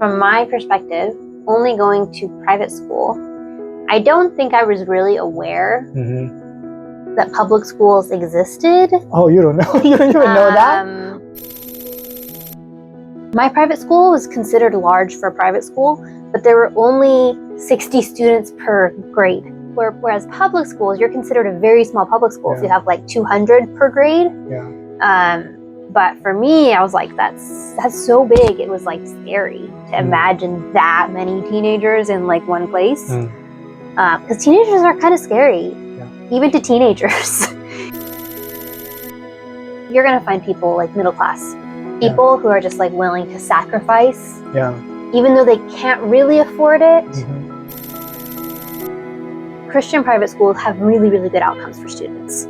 from my perspective, only going to private school, I don't think I was really aware that public schools existed. Oh, you don't know? You don't even know that? My private school was considered large for a private school, but there were only 60 students per grade. Whereas public schools, you're considered a very small public school. So you have like 200 per grade. But for me, I was like, that's so big. It was like scary to imagine that many teenagers in like one place. Because teenagers are kind of scary, even to teenagers. You're gonna find people like middle class, people who are just like willing to sacrifice, even though they can't really afford it. Christian private schools have really, really good outcomes for students.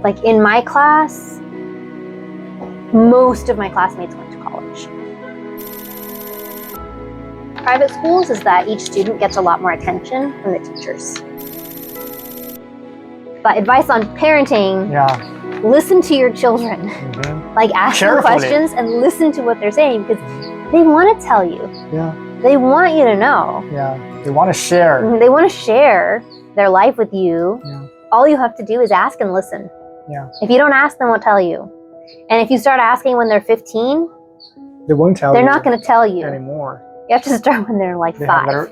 Like in my class, most of my classmates went to college. Private schools is that each student gets a lot more attention from the teachers. But advice on parenting, listen to your children. Like ask them questions and listen to what they're saying, because they want to tell you. They want you to know. They want to share. They want to share their life with you. All you have to do is ask and listen. If you don't ask, them won't tell you. And if you start asking when they're 15, they won't tell you. They're not going to tell you anymore. You have to start when they're like 5. Better,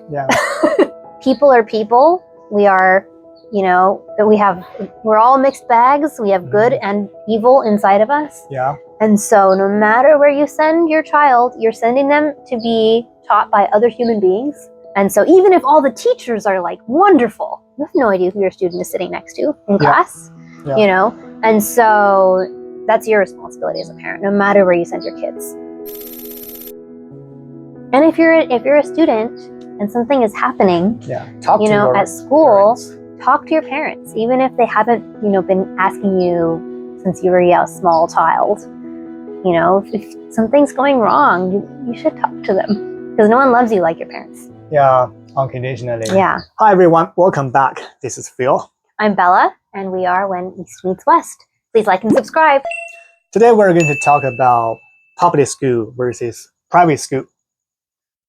People are people. We are, we're all mixed bags. We have good and evil inside of us. And so no matter where you send your child, you're sending them to be taught by other human beings. And so even if all the teachers are like wonderful, you have no idea who your student is sitting next to in class, And so that's your responsibility as a parent, no matter where you send your kids. And if you're a student and something is happening, talk to at school, parents. Talk to your parents, even if they haven't, been asking you since you were a small child. If something's going wrong, you should talk to them, because no one loves you like your parents. Unconditionally. Hi everyone, welcome back. This is Phil. I'm Bella, and we are When East Meets West. Please like and subscribe. Today we're going to talk about public school versus private school.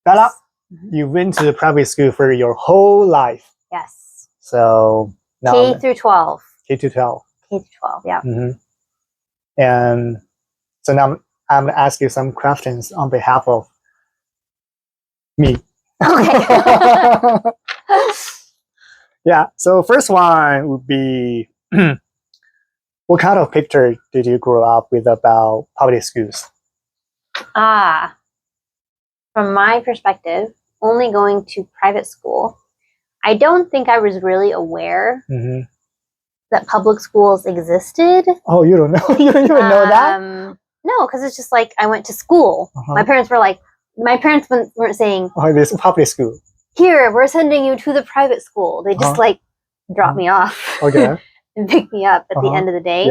Bella, you went to private school for your whole life. Yes. So now K through 12. K to 12. K to 12, yeah. And so now I'm going to ask you some questions on behalf of me. Okay. So first one would be, what kind of picture did you grow up with about public schools? From my perspective, only going to private school, I don't think I was really aware that public schools existed. Oh, you don't know? You don't even know that? No, because it's just like I went to school. My parents weren't saying, oh, this is public school. Here, we're sending you to the private school. They just like dropped me off and picked me up at the end of the day.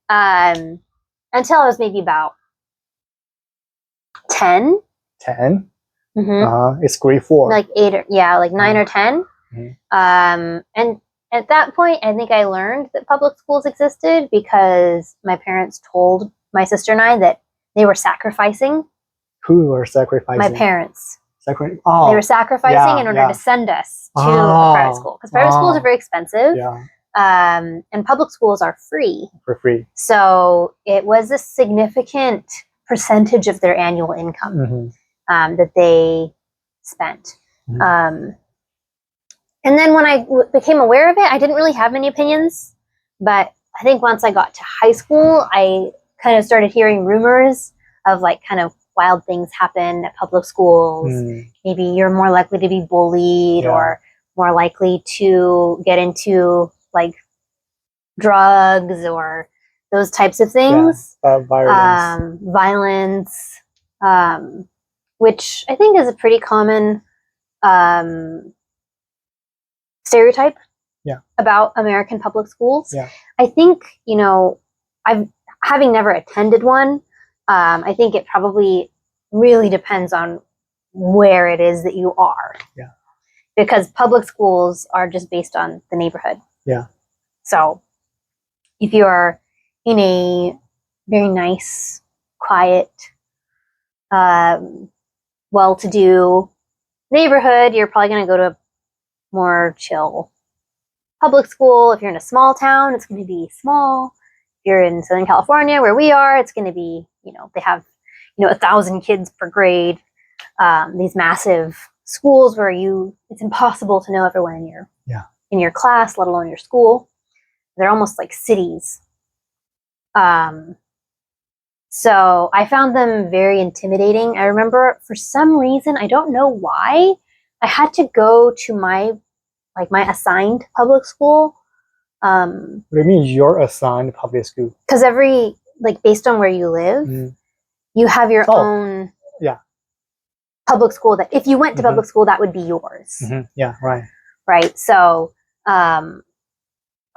Until I was maybe about 10. 10? It's grade 4. Like 8 or, like 9 or 10. And at that point, I think I learned that public schools existed because my parents told my sister and I that they were sacrificing. Who were sacrificing? My parents. They were sacrificing in order to send us to a private school. Because private schools are very expensive. And public schools are free. For free. So it was a significant percentage of their annual income that they spent. And then when I became aware of it, I didn't really have many opinions. But I think once I got to high school, I kind of started hearing rumors of like kind of wild things happen at public schools. Maybe you're more likely to be bullied or more likely to get into like drugs or those types of things. Violence, which I think is a pretty common stereotype about American public schools. I think, having never attended one, I think it probably really depends on where it is that you are. Because public schools are just based on the neighborhood. So if you are in a very nice, quiet well-to-do neighborhood, you're probably going to go to a more chill public school. If you're in a small town, it's going to be small. If you're in Southern California, where we are, it's going to be, they have, 1,000 kids per grade. These massive schools where it's impossible to know everyone in your class, let alone your school. They're almost like cities. So I found them very intimidating. I remember for some reason, I don't know why, I had to go to my assigned public school. What do you mean you're assigned public school? Because based on where you live, you have your own public school that if you went to public school, that would be yours. Yeah, right. Right. So I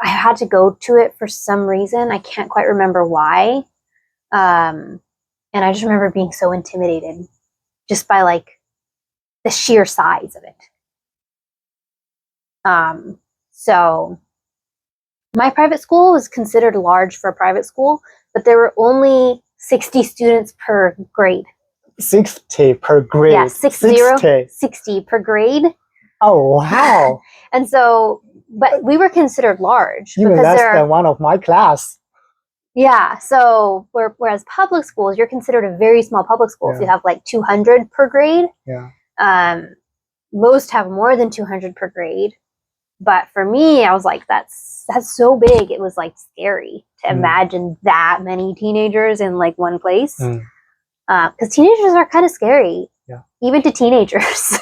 had to go to it for some reason. I can't quite remember why. And I just remember being so intimidated just by the sheer size of it. So my private school was considered large for a private school, but there were only 60 students per grade. 60 per grade. Yeah, 60 per grade. Oh, wow. And so, but we were considered large. Even less than one of my class. Yeah, so whereas public schools, you're considered a very small public school. If you have 200 per grade. Yeah. Most have more than 200 per grade. But for me, I was like, that's so big. It was scary to imagine that many teenagers in one place. Because teenagers are kind of scary. Yeah. Even to teenagers.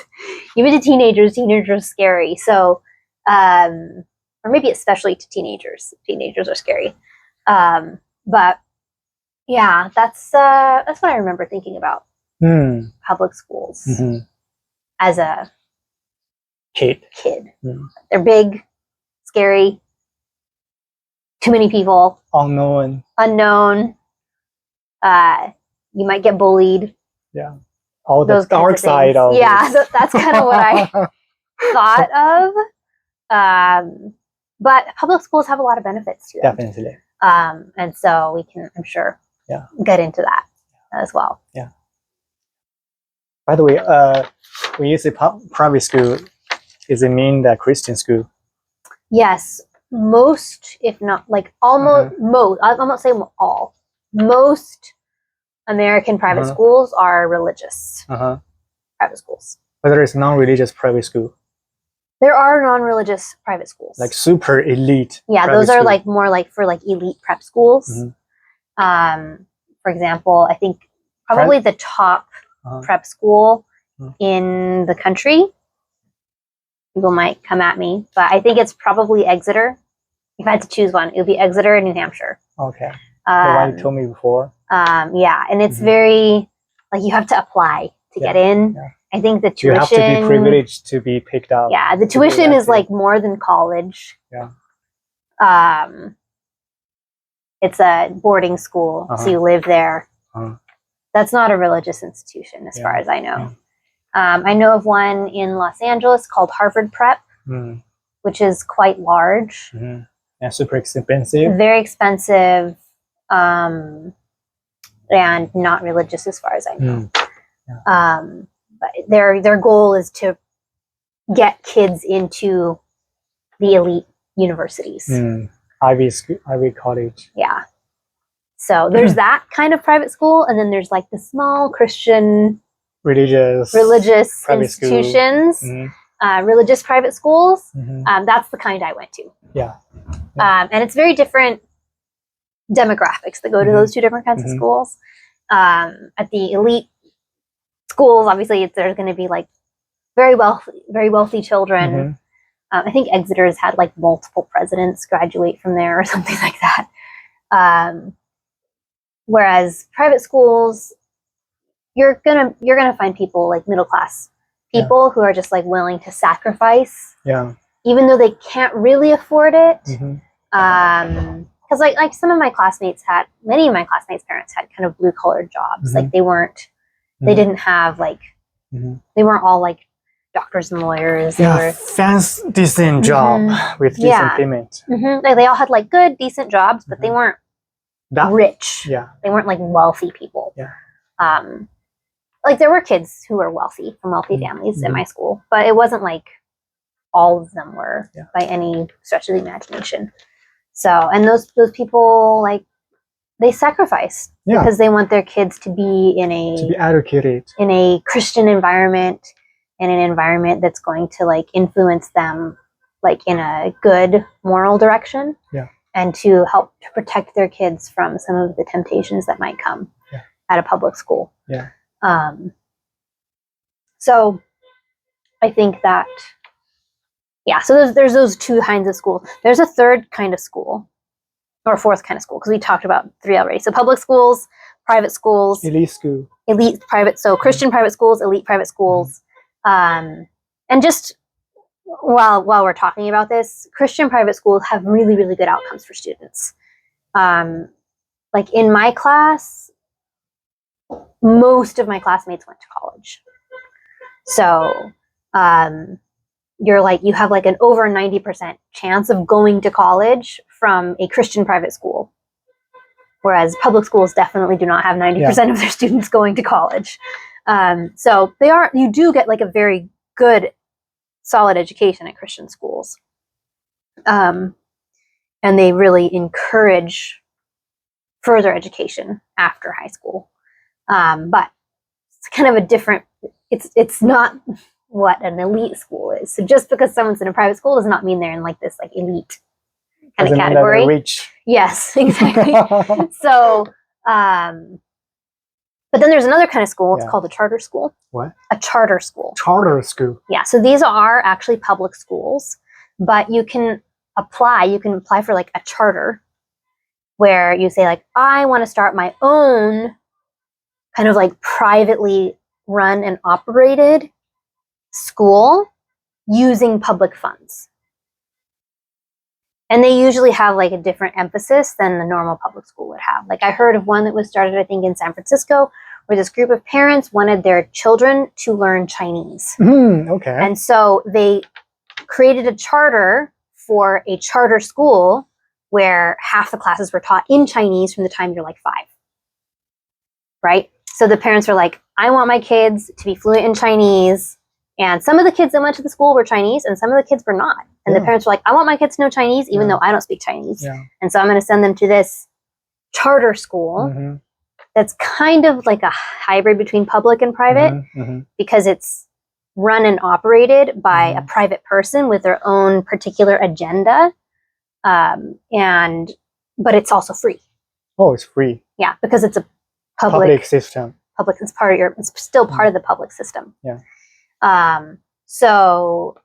Teenagers are scary. So, or maybe especially to teenagers. Teenagers are scary. But yeah, that's what I remember thinking about public schools as a kid. They're big, scary, too many people, unknown. You might get bullied. Yeah, all the dark side of it. Yeah, so that's kind of what I thought of. But public schools have a lot of benefits to them. Definitely. And so we can, I'm sure, get into that as well. Yeah. By the way, when you say private school, does it mean that Christian school? Yes, most, if not almost most. I'm not saying all. Most American private schools are religious private schools. But there is non-religious private school. There are non-religious private schools. Super elite. Yeah, those are more for elite prep schools. For example, I think probably the top prep school in the country. People might come at me, but I think it's probably Exeter. If I had to choose one, it would be Exeter and New Hampshire. Okay. The one you told me before. Yeah, and it's very you have to apply to get in. Yeah. I think the tuition. You have to be privileged to be picked up. Yeah, the tuition is more than college. Yeah. It's a boarding school, so you live there. That's not a religious institution, as far as I know. I know of one in Los Angeles called Harvard Prep, which is quite large. And super expensive. Very expensive, and not religious, as far as I know. But their goal is to get kids into the elite universities. Ivy college. Yeah. So there's that kind of private school, and then there's the small Christian religious institutions, religious private schools. That's the kind I went to. Yeah. And it's very different demographics that go to those two different kinds of schools. At the elite schools, obviously, there's going to be very wealthy children. I think Exeter's had multiple presidents graduate from there or something like that. Whereas private schools, you're gonna find people middle class people who are just willing to sacrifice. Yeah. Even though they can't really afford it. Because some of my classmates many of my classmates' parents had kind of blue collar jobs. They didn't have they weren't all doctors and lawyers. Decent job with decent payment. They all had good, decent jobs, but they weren't rich. Yeah. They weren't wealthy people. Yeah. like there were kids who were wealthy from wealthy families in my school, but it wasn't like all of them were by any stretch of the imagination. So, and those people, like, they sacrifice because they want their kids to be educated in a Christian environment, in an environment that's going to like influence them like in a good moral direction, and to help to protect their kids from some of the temptations that might come at a public school. So I think that so there's those two kinds of school. There's a third kind of school, or a fourth kind of school, because we talked about three already. So public schools, private schools, elite private. So Christian private schools, elite private schools, and just while we're talking about this, Christian private schools have really, really good outcomes for students. Like in my class, most of my classmates went to college. So you have like an over 90% chance of going to college from a Christian private school, whereas public schools definitely do not have 90% of their students going to college. So you do get like a very good, solid education at Christian schools. And they really encourage further education after high school. But it's kind of a different, it's not what an elite school is. So just because someone's in a private school does not mean they're in like this like elite kind of category. Rich. Yes, exactly. So, but then there's another kind of school. It's called a charter school. What? A charter school. Charter school. Yeah. So these are actually public schools, but you can apply for like a charter where you say like, I want to start my own kind of like privately run and operated school using public funds. And they usually have like a different emphasis than the normal public school would have. Like I heard of one that was started, I think, in San Francisco, where this group of parents wanted their children to learn Chinese. Okay. And so they created a charter for a charter school where half the classes were taught in Chinese from the time you're like 5. Right? So the parents were like, I want my kids to be fluent in Chinese. And some of the kids that went to the school were Chinese and some of the kids were not. And the parents were like, I want my kids to know Chinese even though I don't speak Chinese. And so I'm going to send them to this charter school that's kind of like a hybrid between public and private because it's run and operated by a private person with their own particular agenda. But it's also free. Oh, it's free. Yeah, because it's a public system. It's still part of the public system. Yeah. So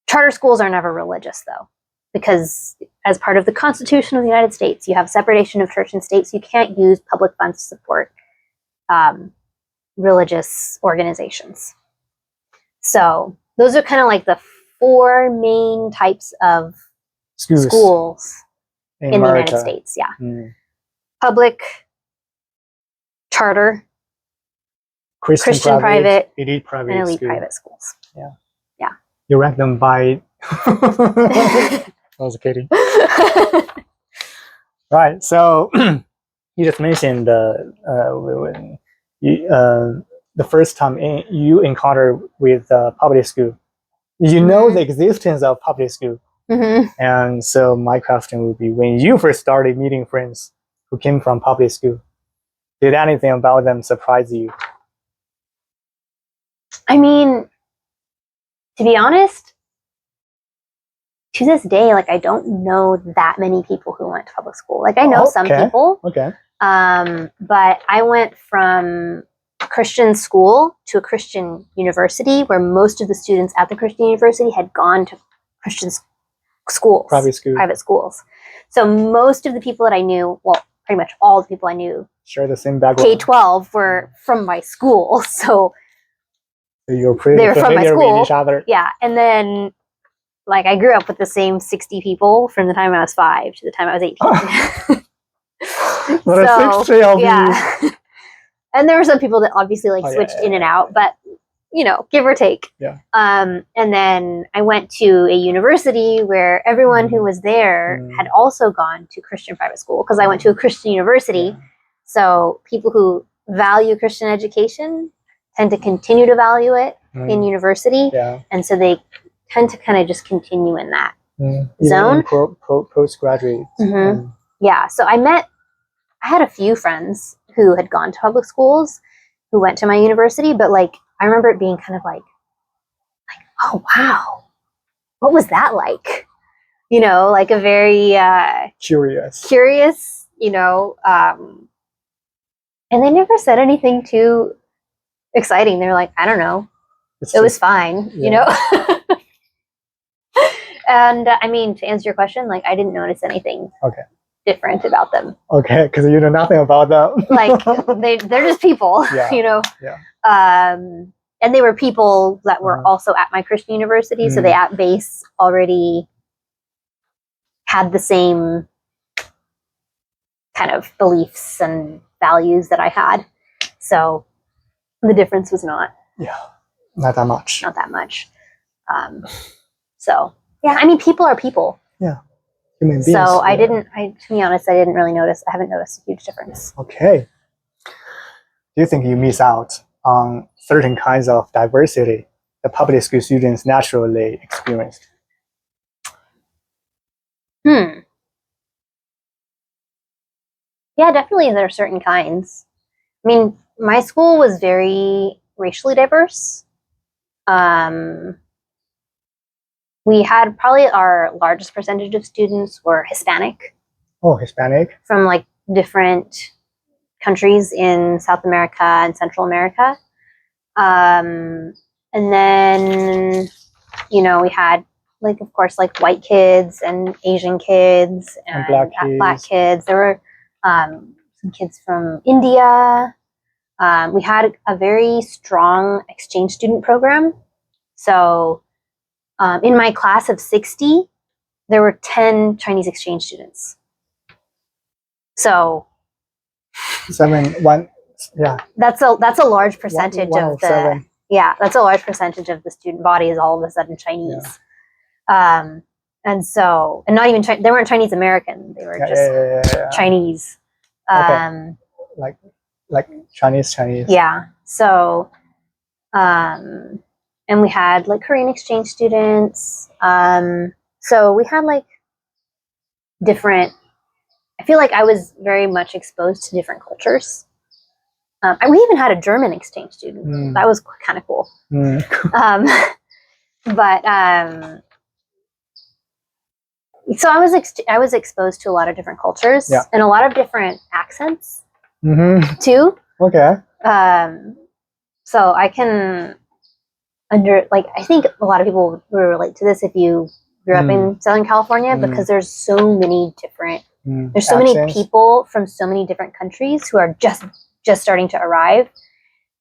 charter schools are never religious though, because as part of the Constitution of the United States, you have separation of church and state, so you can't use public funds to support religious organizations. So those are kind of like the 4 main types of schools in the United States. Yeah. Public, charter, Christian private, elite private, and elite private schools. Yeah. Yeah. You rank them by. I was kidding. Right. So you just mentioned when the first time you encountered with public school, you know the existence of public school. And so my question would be, when you first started meeting friends who came from public school, did anything about them surprise you? I mean, to be honest, to this day, like I don't know that many people who went to public school. Like I know some people. Okay. But I went from a Christian school to a Christian university where most of the students at the Christian university had gone to Christian schools. Private schools. So most of the people that I knew, well, pretty much all the people I knew, share the same background. K-12 were from my school. So you're pretty they were from my school. With each other. Yeah. And then like I grew up with the same 60 people from the time I was 5 to the time I was 18. Yeah. And there were some people that obviously like switched in and out, but you know, give or take. Yeah. And then I went to a university where everyone who was there had also gone to Christian private school because I went to a Christian university. So people who value Christian education tend to continue to value it in university. Yeah. And so they tend to kind of just continue in that Even zone. in postgraduate. Yeah. So I had a few friends who had gone to public schools who went to my university, but like, I remember it being kind of like, oh, wow, what was that like? You know, like a very Curious, you know, and they never said anything too exciting. They're like, I don't know, it was fine, you know? And I mean, to answer your question, like, I didn't notice anything different about them. Okay, because you know nothing about them. Like, they're just people, you know? Yeah. And they were people that were also at my Christian university, so they at base already had the same kind of beliefs and values that I had. So the difference was not that much. Not that much. So yeah, I mean, people are people. Yeah. Human beings. So to be honest, I didn't really notice. I haven't noticed a huge difference. Okay. Do you think you miss out on certain kinds of diversity the public school students naturally experienced? Yeah, definitely there are certain kinds. I mean, my school was very racially diverse. We had probably our largest percentage of students were Hispanic. Oh, Hispanic? From like different countries in South America and Central America. And then, you know, we had like, of course, like white kids and Asian kids and black kids. There were some kids from India. We had a very strong exchange student program. So in my class of 60, there were 10 Chinese exchange students. So 1, yeah. That's a large percentage of the 7. Yeah, that's a large percentage of the student body is all of a sudden Chinese. Yeah. And so, and not even they weren't Chinese American, they were just Chinese. Like Chinese. Yeah. So, and we had like Korean exchange students. So we had like different. I feel like I was very much exposed to different cultures. We even had a German exchange student. That was kind of cool. So I was exposed to a lot of different cultures and a lot of different accents too. Okay. So I can I think a lot of people will relate to this if you grew up in Southern California because there's so many different. There's so many people from so many different countries who are just starting to arrive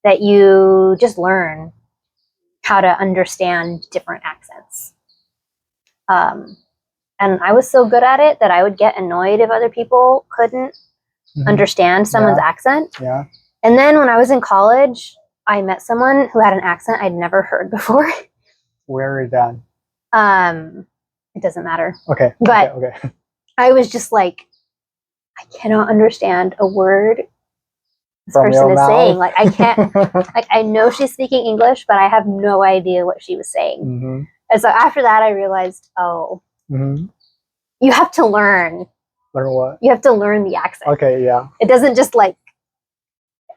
that you just learn how to understand different accents. And I was so good at it that I would get annoyed if other people couldn't understand someone's accent. Yeah. And then when I was in college, I met someone who had an accent I'd never heard before. Where is that? It doesn't matter. Okay. But okay. I was just like, I cannot understand a word this From person your is mouth? saying. Like, I can't, like, I know she's speaking English, but I have no idea what she was saying. And so after that, I realized, you have to learn. Learn what? You have to learn the accent. Okay, yeah. It doesn't just like,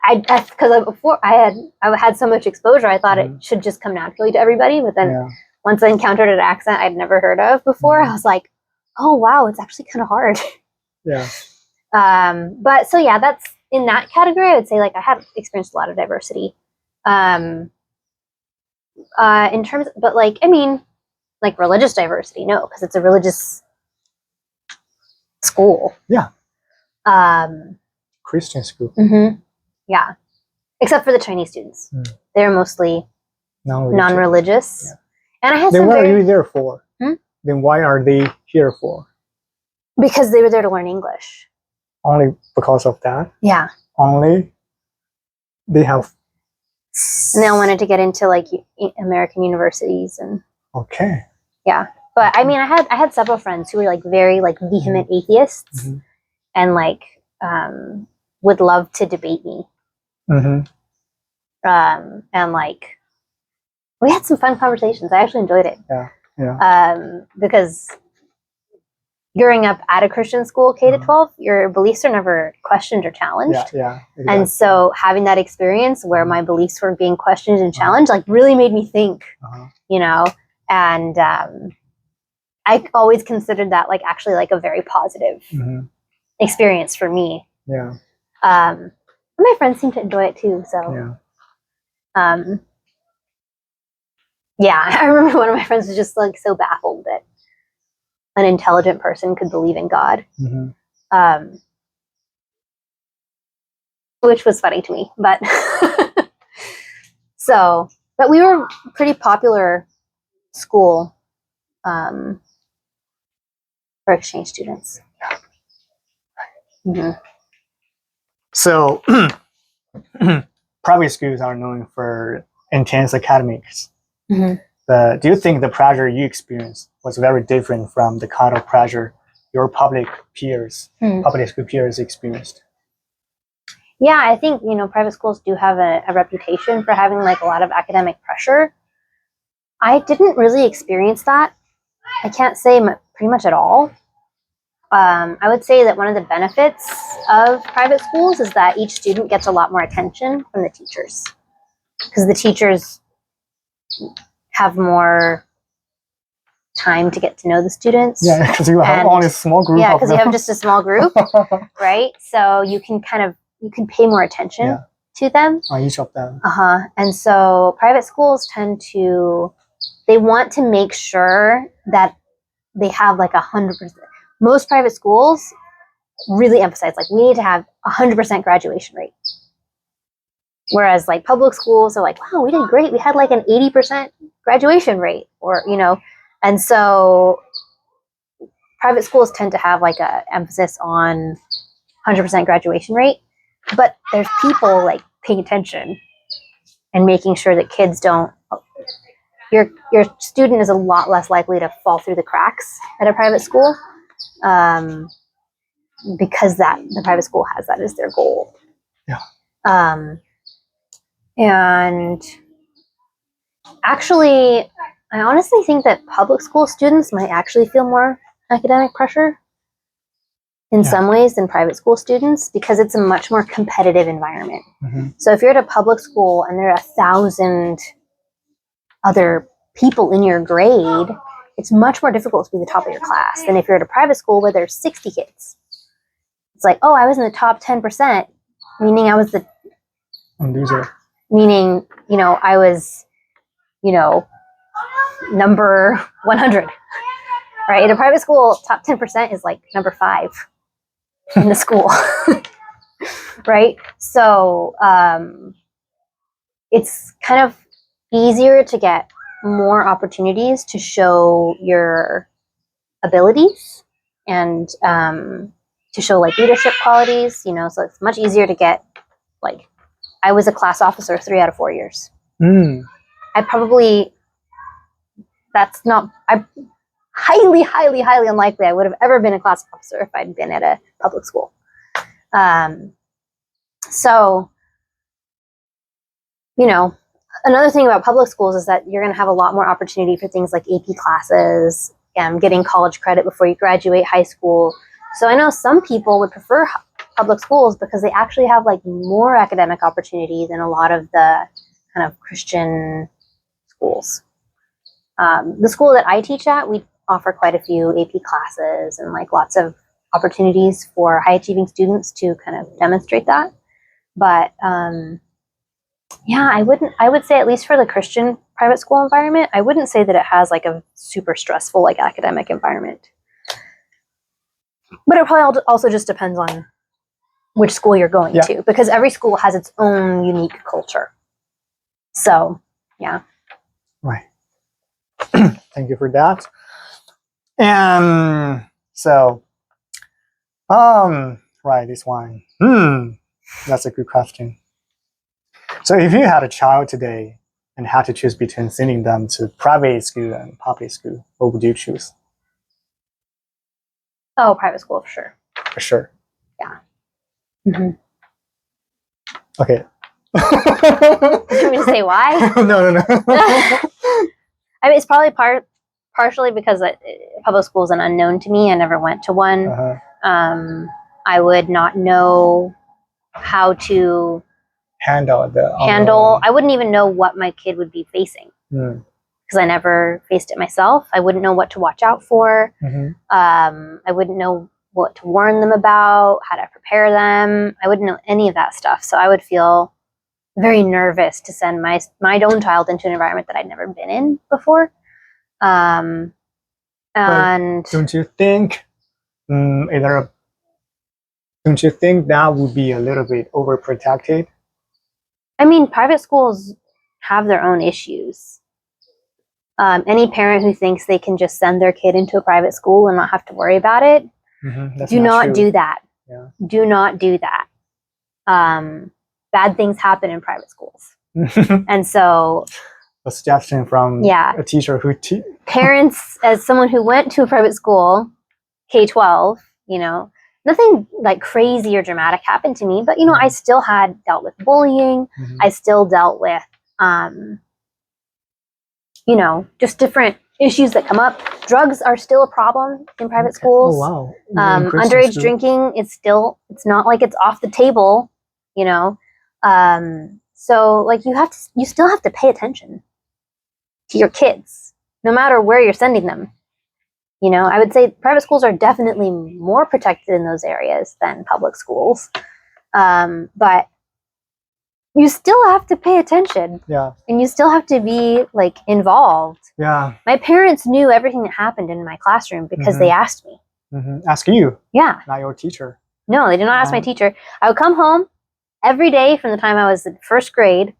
because before I had so much exposure, I thought it should just come naturally to everybody. But then once I encountered an accent I'd never heard of before, I was like, oh, wow, it's actually kind of hard. Yeah. But so, yeah, that's in that category. I would say like I had experienced a lot of diversity. In terms, but like, I mean, like religious diversity, no, because it's a religious school. Yeah. Christian school. Yeah. Except for the Chinese students. They're mostly non-religious. Yeah. And I had then what are you there for? Then why are they here for? Because they were there to learn English. Only because of that? Yeah. Only? They have... And they all wanted to get into like American universities and... Okay. Yeah. But I mean, I had several friends who were like very like vehement atheists and like would love to debate me Mm-hmm. And like we had some fun conversations. I actually enjoyed it. Yeah. Because growing up at a Christian school, K to 12, your beliefs are never questioned or challenged. Yeah. Exactly. And so having that experience where my beliefs were being questioned and challenged, like really made me think, you know, and I always considered that like actually like a very positive experience for me. Yeah. My friends seem to enjoy it too. So, yeah, I remember one of my friends was just like so baffled that an intelligent person could believe in God. Which was funny to me, but but we were a pretty popular school for exchange students. So private schools are known for intense academics. Do you think the pressure you experienced was very different from the kind of pressure your public school peers experienced? Yeah, I think, you know, private schools do have a reputation for having like a lot of academic pressure. I didn't really experience that. I can't say pretty much at all. I would say that one of the benefits of private schools is that each student gets a lot more attention from the teachers, because the teachers have more time to get to know the students. Yeah, because you have only a small group. Yeah, because you have just a small group, right? So you can pay more attention to them. On each of them. And so private schools they want to make sure that they have like 100%. Most private schools really emphasize like we need to have 100% graduation rate. Whereas like public schools are like, wow, we did great. We had like an 80% graduation rate, or, you know, and so private schools tend to have like a emphasis on 100% graduation rate, but there's people like paying attention and making sure that kids don't, your student is a lot less likely to fall through the cracks at a private school, because the private school has that as their goal. Yeah. And actually, I honestly think that public school students might actually feel more academic pressure in some ways than private school students, because it's a much more competitive environment. So if you're at a public school and there are 1,000 other people in your grade, it's much more difficult to be the top of your class than if you're at a private school where there's 60 kids. It's like, oh, I was in the top 10%, meaning I was the loser. Meaning, you know, I was, you know, number 100, right? In a private school, top 10% is like number 5 in the school, right? So it's kind of easier to get more opportunities to show your abilities and to show like leadership qualities, you know, so it's much easier to get, like, I was a class officer 3 out of 4 years. Highly, highly, highly unlikely I would have ever been a class officer if I'd been at a public school. So, you know, another thing about public schools is that you're going to have a lot more opportunity for things like AP classes and getting college credit before you graduate high school. So I know some people would prefer public schools because they actually have like more academic opportunity than a lot of the kind of Christian schools. The school that I teach at, we offer quite a few AP classes and like lots of opportunities for high achieving students to kind of demonstrate that. But yeah, I would say, at least for the Christian private school environment, I wouldn't say that it has like a super stressful like academic environment. But it probably also just depends on which school you're going to, because every school has its own unique culture. So, yeah. Right. Thank you for that. And so, right, this one. That's a good question. So if you had a child today and had to choose between sending them to private school and public school, what would you choose? Oh, private school for sure. For sure. Yeah. Okay. You want me to say why? No. I mean, it's probably partially because public school is an unknown to me. I never went to one. I would not know how to handle. I wouldn't even know what my kid would be facing because I never faced it myself. I wouldn't know what to watch out for. I wouldn't know what to warn them about, how to prepare them. I wouldn't know any of that stuff. So I would feel very nervous to send my own child into an environment that I'd never been in before. And don't you think don't you think that would be a little bit overprotected? I mean, private schools have their own issues. Any parent who thinks they can just send their kid into a private school and not have to worry about it, do not do that. Yeah. Do not do that. Bad things happen in private schools. And so a suggestion from a teacher who parents, as someone who went to a private school, K-12, nothing like crazy or dramatic happened to me, but I still had dealt with bullying. I still dealt with just different issues that come up. Drugs are still a problem in private schools. Oh, wow. Underage drinking it's not like it's off the table, so like you still have to pay attention to your kids no matter where you're sending them. I would say private schools are definitely more protected in those areas than public schools, but you still have to pay attention. Yeah. And you still have to be like involved. Yeah. My parents knew everything that happened in my classroom because they asked me. Ask you? Yeah. Not your teacher? No, they did not ask my teacher. I would come home every day from the time I was in first grade,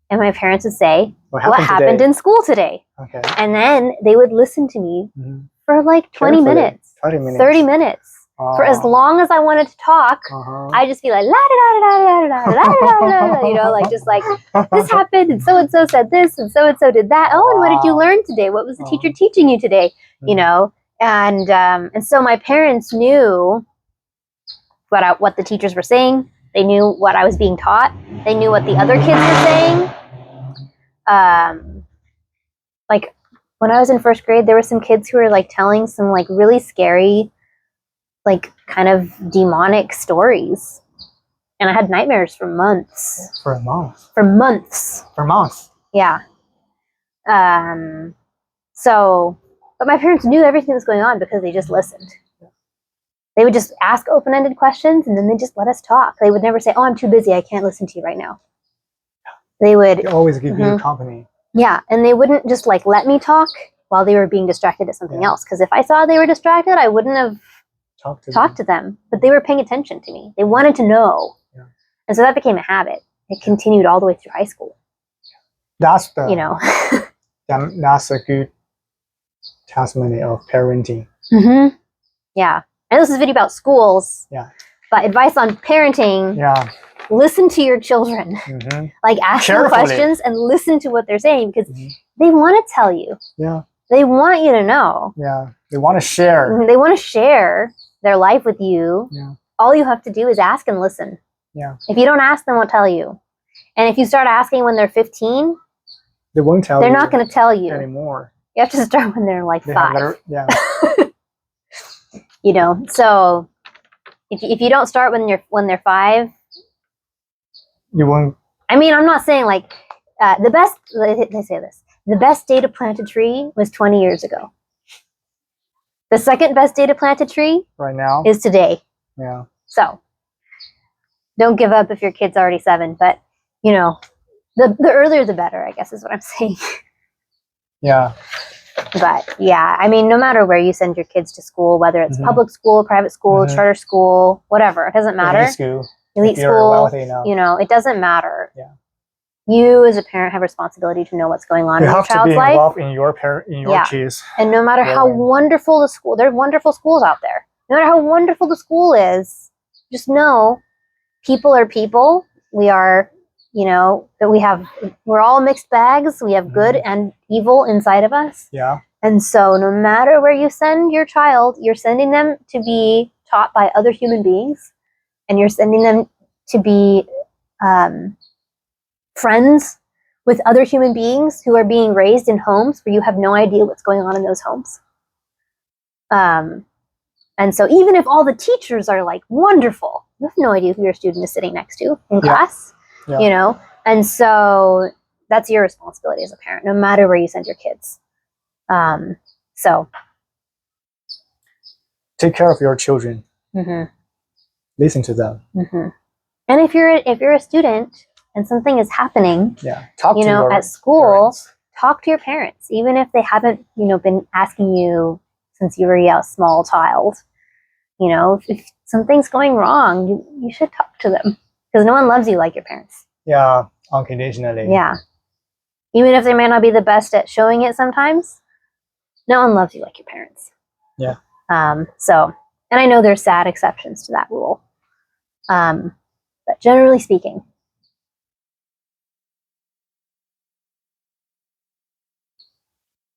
and my parents would say, what happened in school today? Okay. And then they would listen to me for like 20 minutes, 30 minutes. For as long as I wanted to talk, I'd just be like, la da da da da da da da da, like just like this happened and so said this and so did that. Oh, and what did you learn today? What was the teacher teaching you today? And so my parents knew what the teachers were saying. They knew what I was being taught. They knew what the other kids were saying. Like when I was in first grade, there were some kids who were like telling some like really scary, like kind of demonic stories, and I had nightmares for months. For a month. For months. For months. Yeah. But my parents knew everything that was going on because they just listened. They would just ask open-ended questions, and then they just let us talk. They would never say, "Oh, I'm too busy. I can't listen to you right now." They would always give you company. Yeah, and they wouldn't just like let me talk while they were being distracted at something else. Because if I saw they were distracted, I wouldn't have talked to them. But they were paying attention to me. They wanted to know, and so that became a habit. It continued all the way through high school. That's the that's a good testimony of parenting. Yeah. And this is a video about schools. Yeah. But advice on parenting. Yeah. Listen to your children. Like ask them questions and listen to what they're saying because they want to tell you. Yeah. They want you to know. Yeah. They want to share. They want to share their life with you. Yeah. All you have to do is ask and listen. Yeah. If you don't ask, they won't tell you. And if you start asking when they're 15, they won't tell you. They're not going to tell you anymore. You have to start when they're like 5. Yeah. So if you don't start when they're 5, you won't. I mean, I'm not saying like the best. They say this: the best day to plant a tree was 20 years ago. The second best day to plant a tree right now is today. Yeah. So don't give up if your kid's already 7, but the earlier the better, I guess is what I'm saying. Yeah. But yeah, I mean, no matter where you send your kids to school, whether it's public school, private school, charter school, whatever, it doesn't matter. Elite school, wealthy enough. It doesn't matter. Yeah. You as a parent have responsibility to know what's going on in your child's life. You have to be involved in your kids. And no matter how wonderful the school, there are wonderful schools out there. No matter how wonderful the school is, just know people are people. We are, that we're all mixed bags. We have good and evil inside of us. Yeah. And so no matter where you send your child, you're sending them to be taught by other human beings, and you're sending them to be friends with other human beings who are being raised in homes where you have no idea what's going on in those homes. And so even if all the teachers are like wonderful, you have no idea who your student is sitting next to in class, you know? And so that's your responsibility as a parent, no matter where you send your kids. So take care of your children. Listen to them. And if you're a student and something is happening, talk to your at school, parents. Talk to your parents, even if they haven't, been asking you since you were a small child. If something's going wrong, you should talk to them, because no one loves you like your parents. Yeah, unconditionally. Yeah. Even if they may not be the best at showing it sometimes, no one loves you like your parents. Yeah. So, and I know there's sad exceptions to that rule. But generally speaking,